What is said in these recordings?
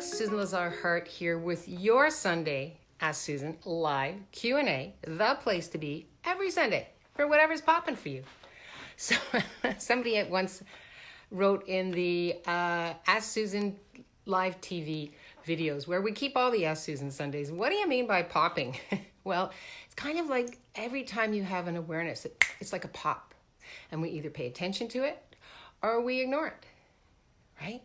morning, Susan Lazar Hart here with your Sunday Ask Susan live Q&A, the place to be every Sunday for whatever's popping for you. So somebody at once wrote in the Ask Susan live TV videos where we keep all the Ask Susan Sundays. What do you mean by popping? Well, it's kind of like every time you have an awareness, it's like a pop. And we either pay attention to it or we ignore it, right?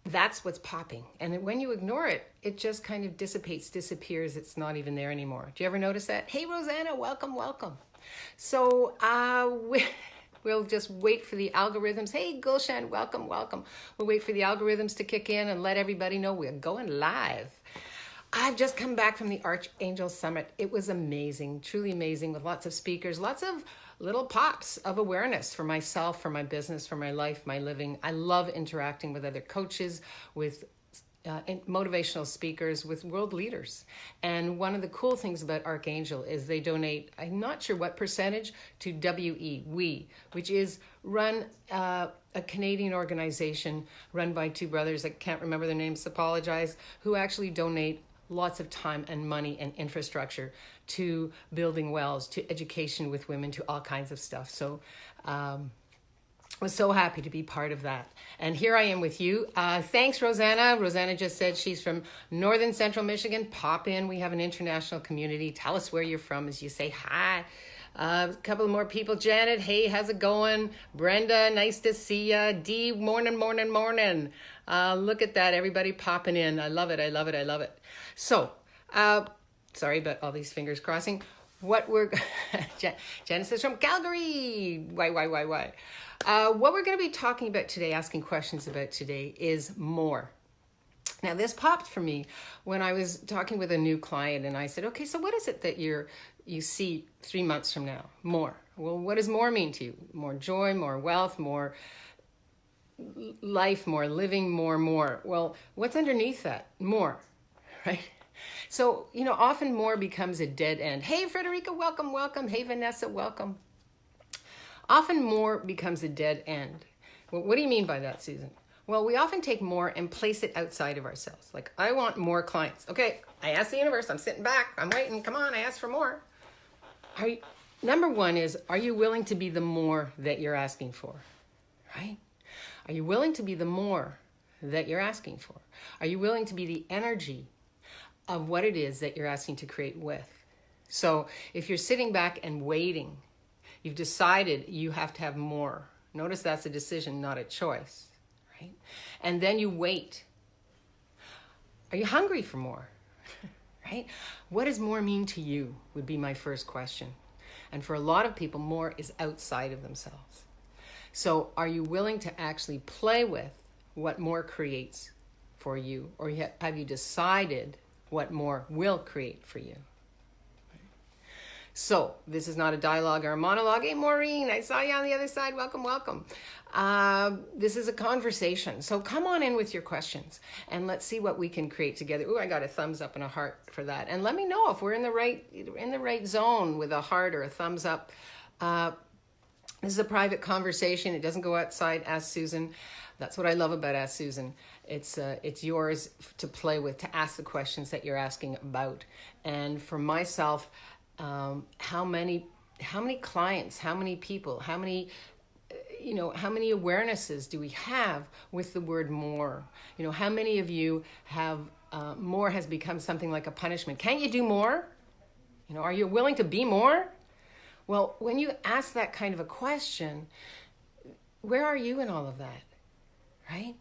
That's what's popping. And when you ignore it, it just kind of dissipates, disappears. It's not even there anymore. Do you ever notice that? Hey, Rosanna, welcome, welcome. So we'll just wait for the algorithms. Hey, Gulshan, welcome, welcome. We'll wait for the algorithms to kick in and let everybody know we're going live. I've just come back from the Archangel Summit. It was amazing, truly amazing, with lots of speakers, lots of little pops of awareness for myself, for my business, for my life, my living. I love interacting with other coaches, with motivational speakers, with world leaders. And one of the cool things about Archangel is they donate, I'm not sure what percentage, to WE, which is run a Canadian organization run by two brothers, I can't remember their names, apologize, who actually donate lots of time and money and infrastructure to building wells, to education with women, to all kinds of stuff. So I was so happy to be part of that. And here I am with you. Thanks, Rosanna. Rosanna just said she's from northern central Michigan. Pop in. We have an international community. Tell us where you're from as you say hi. A couple more people. Janet, hey, how's it going? Brenda, nice to see ya. Dee, morning, morning, morning. Look at that, everybody popping in. I love it, I love it, I love it. So, sorry about all these fingers crossing. What we're, Janice is from Calgary. Why? What we're going to be talking about today, asking questions about today, is more. Now, this popped for me when I was talking with a new client, and I said, okay, so what is it that you see 3 months from now? More. Well, what does more mean to you? More joy, more wealth, more life, more living, more. Well, what's underneath that? More, right? So, often more becomes a dead end. Hey, Frederica, welcome, welcome. Hey, Vanessa, welcome. Often more becomes a dead end. Well, what do you mean by that, Susan? Well, we often take more and place it outside of ourselves. Like, I want more clients. Okay, I asked the universe, I'm sitting back, I'm waiting, come on, I asked for more. Number one is, are you willing to be the more that you're asking for, right? Are you willing to be the more that you're asking for? Are you willing to be the energy of what it is that you're asking to create with? So if you're sitting back and waiting, you've decided you have to have more. Notice that's a decision, not a choice, right? And then you wait. Are you hungry for more, right? What does more mean to you would be my first question. And for a lot of people, more is outside of themselves. So are you willing to actually play with what more creates for you? Or have you decided what more will create for you? So this is not a dialogue or a monologue. Hey, Maureen, I saw you on the other side. Welcome, welcome. This is a conversation. So come on in with your questions and let's see what we can create together. Ooh, I got a thumbs up and a heart for that. And let me know if we're in the right zone with a heart or a thumbs up. This is a private conversation. It doesn't go outside Ask Susan. That's what I love about Ask Susan. It's yours to play with, to ask the questions that you're asking about. And for myself, how many clients, how many people, how many awarenesses do we have with the word more? How many of you have more has become something like a punishment? Can't you do more? Are you willing to be more? Well, when you ask that kind of a question, where are you in all of that, right?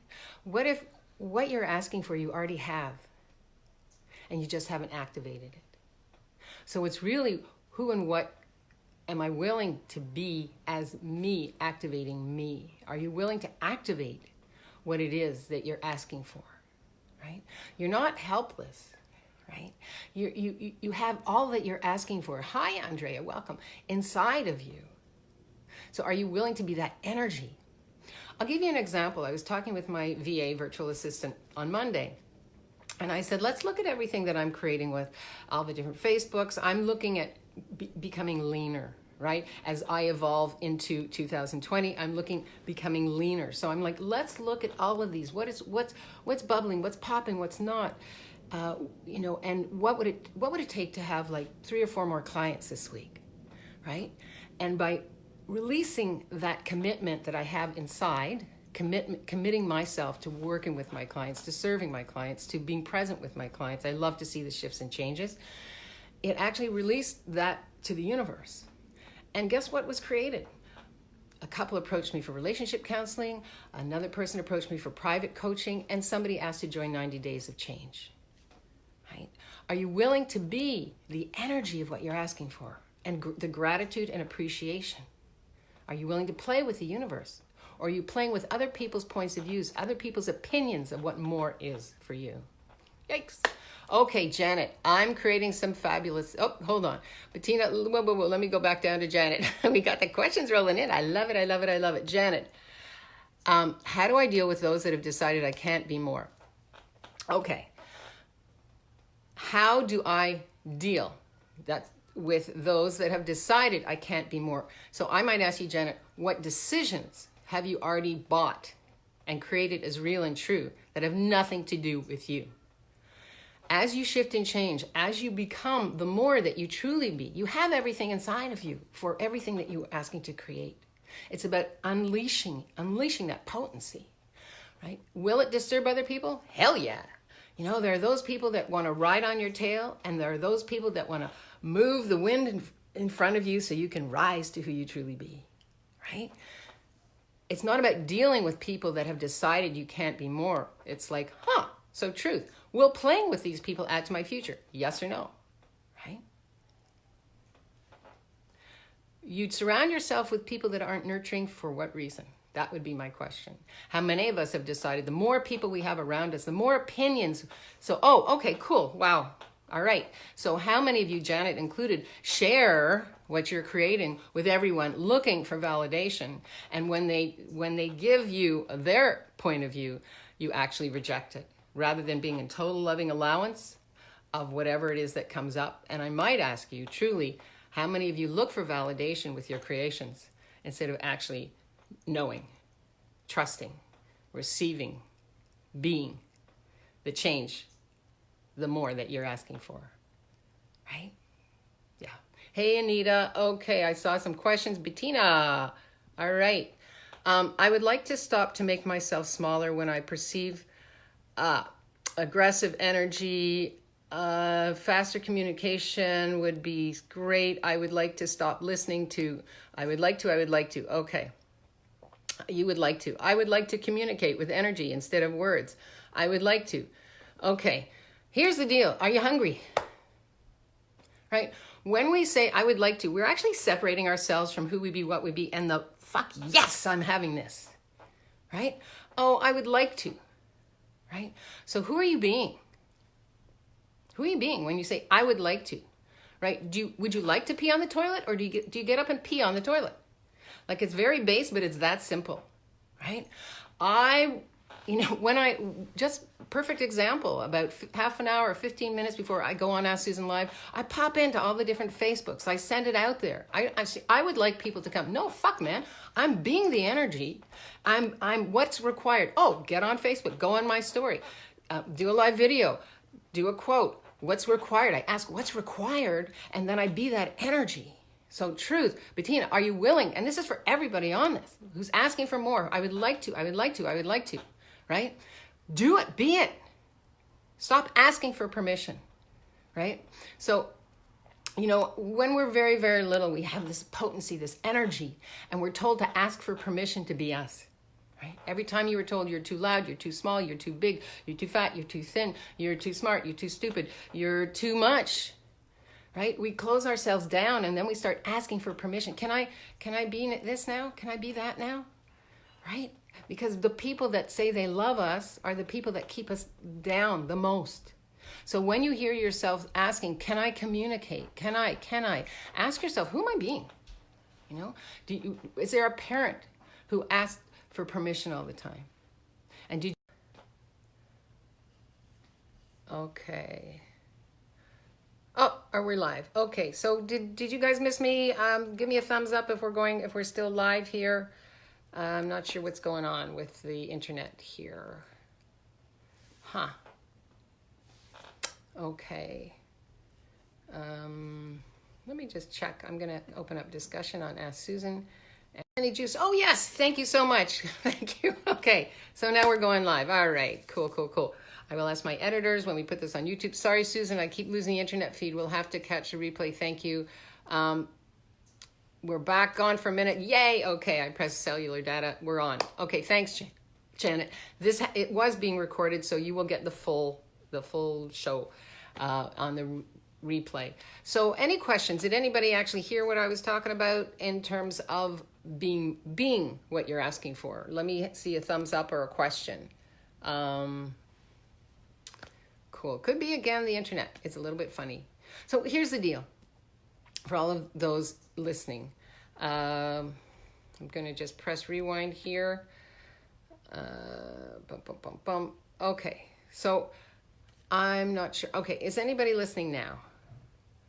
What if what you're asking for you already have and you just haven't activated it? So it's really who and what am I willing to be as me, activating me? Are you willing to activate what it is that you're asking for, right? You're not helpless. Right? You have all that you're asking for. Hi, Andrea, welcome. Inside of you. So are you willing to be that energy? I'll give you an example. I was talking with my VA virtual assistant on Monday. And I said, let's look at everything that I'm creating with all the different Facebooks. I'm looking at becoming leaner, right? As I evolve into 2020, I'm becoming leaner. So I'm like, let's look at all of these. What's bubbling, what's popping, what's not, and what would it take to have like 3 or 4 more clients this week, right? And by releasing that commitment that I have inside, committing myself to working with my clients, to serving my clients, to being present with my clients. I love to see the shifts and changes. It actually released that to the universe. And guess what was created? A couple approached me for relationship counseling, another person approached me for private coaching, and somebody asked to join 90 Days of Change. Right? Are you willing to be the energy of what you're asking for and the gratitude and appreciation? Are you willing to play with the universe? Or are you playing with other people's points of views, other people's opinions of what more is for you? Yikes. Okay, Janet, I'm creating some fabulous... Oh, hold on. Bettina, whoa, let me go back down to Janet. We got the questions rolling in. I love it, I love it, I love it. Janet, how do I deal with those that have decided I can't be more? Okay. How do I deal with those that have decided I can't be more? So I might ask you, Janet, what decisions have you already bought and created as real and true that have nothing to do with you? As you shift and change, as you become the more that you truly be, you have everything inside of you for everything that you're asking to create. It's about unleashing that potency, right? Will it disturb other people? Hell yeah. You know, there are those people that want to ride on your tail, and there are those people that want to move the wind in front of you so you can rise to who you truly be, right? It's not about dealing with people that have decided you can't be more. It's like, so truth. Will playing with these people add to my future? Yes or no, right? You'd surround yourself with people that aren't nurturing for what reason? That would be my question. How many of us have decided the more people we have around us, the more opinions. So, okay, cool. Wow. All right. So how many of you, Janet included, share what you're creating with everyone looking for validation? And when they give you their point of view, you actually reject it rather than being in total loving allowance of whatever it is that comes up. And I might ask you truly, how many of you look for validation with your creations instead of actually knowing, trusting, receiving, being the change, the more that you're asking for, right? Yeah. Hey, Anita. Okay, I saw some questions. Bettina. All right. I would like to stop to make myself smaller when I perceive aggressive energy. Faster communication would be great. I would like to stop listening to. I would like to. Okay. You would like to. I would like to communicate with energy instead of words. I would like to. Okay. Here's the deal. Are you hungry? Right? When we say I would like to, we're actually separating ourselves from who we be, what we be, and the fuck yes, I'm having this. Right? Oh, I would like to. Right? So who are you being? Who are you being when you say I would like to? Right? Would you like to pee on the toilet, or do you get up and pee on the toilet? Like, it's very base, but it's that simple, right? Just perfect example, about half an hour, 15 minutes before I go on Ask Susan Live, I pop into all the different Facebooks. I send it out there. I would like people to come. No, fuck, man. I'm being the energy. I'm what's required. Oh, get on Facebook. Go on my story. Do a live video. Do a quote. What's required? I ask what's required, and then I be that energy. So truth, Bettina, are you willing? And this is for everybody on this who's asking for more. I would like to, right? Do it, be it. Stop asking for permission, right? So, when we're very, very little, we have this potency, this energy, and we're told to ask for permission to be us, right? Every time you were told you're too loud, you're too small, you're too big, you're too fat, you're too thin, you're too smart, you're too stupid, you're too much. Right? We close ourselves down, and then we start asking for permission. Can I be this now? Can I be that now? Right? Because the people that say they love us are the people that keep us down the most. So when you hear yourself asking, can I communicate? Can I? Ask yourself, who am I being? Is there a parent who asks for permission all the time? And okay. Oh, Are we live? Okay, so did you guys miss me? Give me a thumbs up if we're still live here. I'm not sure what's going on with the internet here. Huh. Okay. Let me just check. I'm gonna open up discussion on Ask Susan. Any juice? Oh yes, thank you so much. Thank you. Okay, so now we're going live. All right, cool. I will ask my editors when we put this on YouTube. Sorry, Susan, I keep losing the internet feed. We'll have to catch the replay. Thank you. We're back on for a minute. Yay. Okay, I pressed cellular data. We're on. Okay, thanks, Janet. It was being recorded, so you will get the full show on the replay. So any questions? Did anybody actually hear what I was talking about in terms of being what you're asking for? Let me see a thumbs up or a question. Cool. Could be, again, the internet. It's a little bit funny. So here's the deal. For all of those listening, I'm going to just press rewind here. Okay. So I'm not sure. Okay. Is anybody listening now?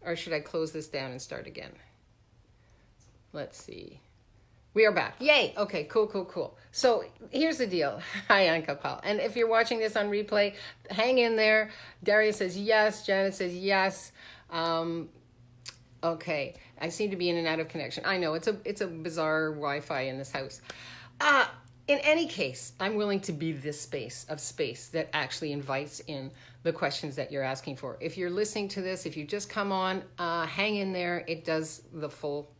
Or should I close this down and start again? Let's see. We are back. Yay. Okay, cool. So here's the deal. Hi, Anka Pal. And if you're watching this on replay, hang in there. Darius says yes. Janet says yes. Okay. I seem to be in and out of connection. I know it's a bizarre Wi-Fi in this house. In any case, I'm willing to be this space that actually invites in the questions that you're asking for. If you're listening to this, if you just come on, hang in there. It does the full,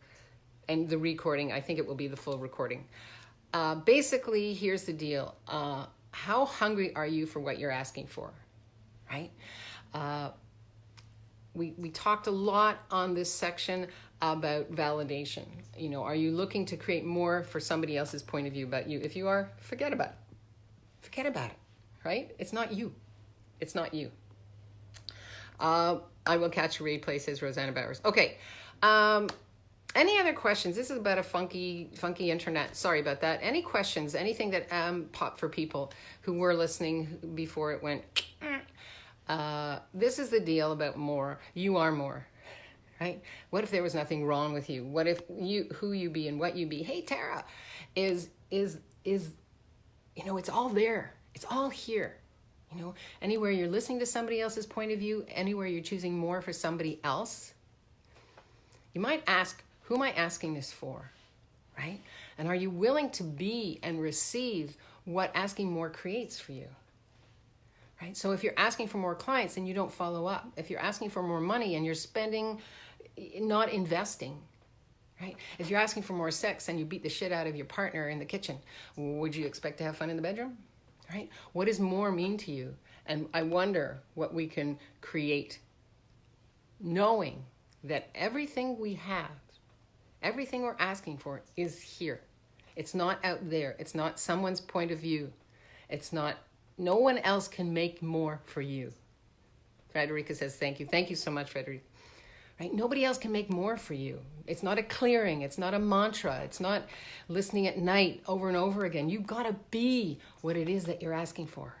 and the recording, I think it will be the full recording. Basically, here's the deal. How hungry are you for what you're asking for, right? We talked a lot on this section about validation. You know, are you looking to create more for somebody else's point of view about you? If you are, forget about it. Forget about it, right? It's not you. It's not you. I will catch a replay, says Rosanna Bowers. Okay. Any other questions? This is about a funky internet. Sorry about that. Any questions? Anything that popped for people who were listening before it went? This is the deal about more. You are more, right? What if there was nothing wrong with you? What if who you be and what you be? Hey, Tara, is it's all there. It's all here. You know, anywhere you're listening to somebody else's point of view, anywhere you're choosing more for somebody else, you might ask, who am I asking this for, right? And are you willing to be and receive what asking more creates for you, right? So if you're asking for more clients, then you don't follow up. If you're asking for more money and you're spending, not investing, right? If you're asking for more sex and you beat the shit out of your partner in the kitchen, would you expect to have fun in the bedroom, right? What does more mean to you? And I wonder what we can create, knowing that everything we have, everything we're asking for is here. It's not out there. It's not someone's point of view. It's not, no one else can make more for you. Frederica says, thank you. Thank you so much, Frederica. Right? Nobody else can make more for you. It's not a clearing. It's not a mantra. It's not listening at night over and over again. You've got to be what it is that you're asking for,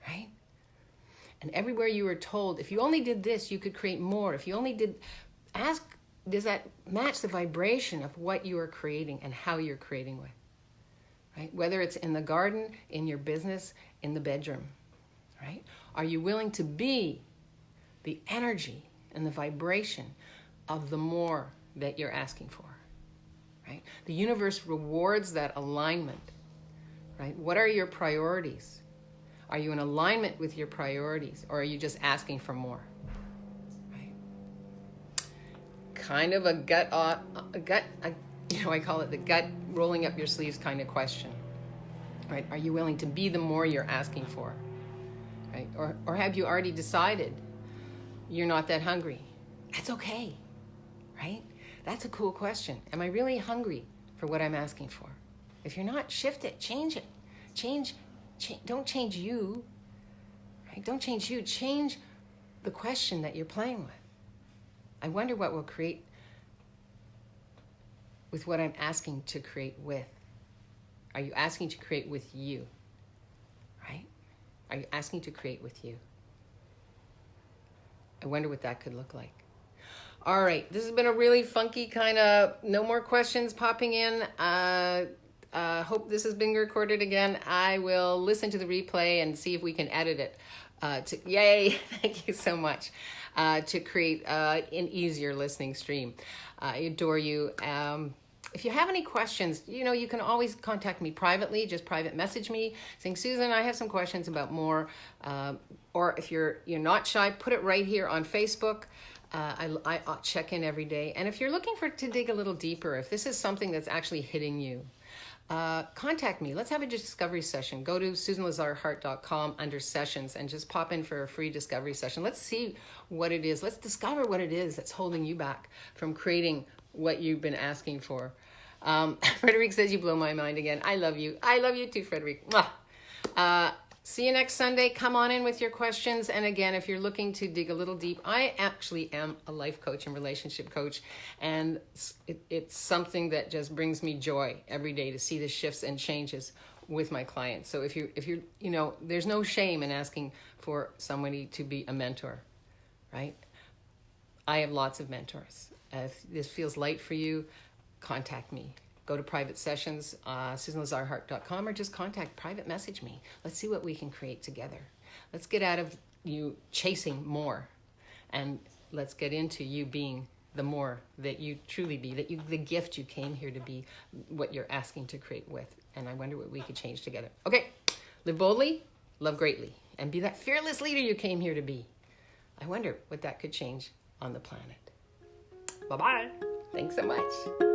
right? And everywhere you were told, if you only did this, you could create more. If you only did, ask, does that match the vibration of what you are creating and how you're creating with, right? Whether it's in the garden, in your business, in the bedroom, right? Are you willing to be the energy and the vibration of the more that you're asking for, right? The universe rewards that alignment, right? What are your priorities? Are you in alignment with your priorities, or are you just asking for more? Kind of a gut, I call it the gut rolling up your sleeves kind of question, right? Are you willing to be the more you're asking for, right? Or have you already decided you're not that hungry? That's okay, right? That's a cool question. Am I really hungry for what I'm asking for? If you're not, shift it, change it. Change, don't change you, right? Don't change you, change the question that you're playing with. I wonder what will create with what I'm asking to create with. Are you asking to create with you? Right? Are you asking to create with you? I wonder what that could look like. All right, this has been a really funky kind of, no more questions popping in. Hope this has been recorded again. I will listen to the replay and see if we can edit it. Yay, thank you so much, to create an easier listening stream. I adore you. If you have any questions, you can always contact me privately. Just private message me saying, Susan, I have some questions about more. Or if you're not shy, put it right here on Facebook. I check in every day. And if you're looking to dig a little deeper, if this is something that's actually hitting you, contact me. Let's have a discovery session. Go to susanlazarhart.com under sessions and just pop in for a free discovery session. Let's see what it is. Let's discover what it is that's holding you back from creating what you've been asking for. Frederick says you blow my mind again. I love you. I love you too, Frederick. See you next Sunday. Come on in with your questions. And again, if you're looking to dig a little deep, I actually am a life coach and relationship coach. And it's something that just brings me joy every day to see the shifts and changes with my clients. So if you're, there's no shame in asking for somebody to be a mentor, right? I have lots of mentors. If this feels light for you, contact me. Go to private sessions, susanlazarhart.com, or just private message me. Let's see what we can create together. Let's get out of you chasing more, and let's get into you being the more that you truly be, the gift you came here to be, what you're asking to create with. And I wonder what we could change together. Okay, live boldly, love greatly, and be that fearless leader you came here to be. I wonder what that could change on the planet. Bye-bye. Thanks so much.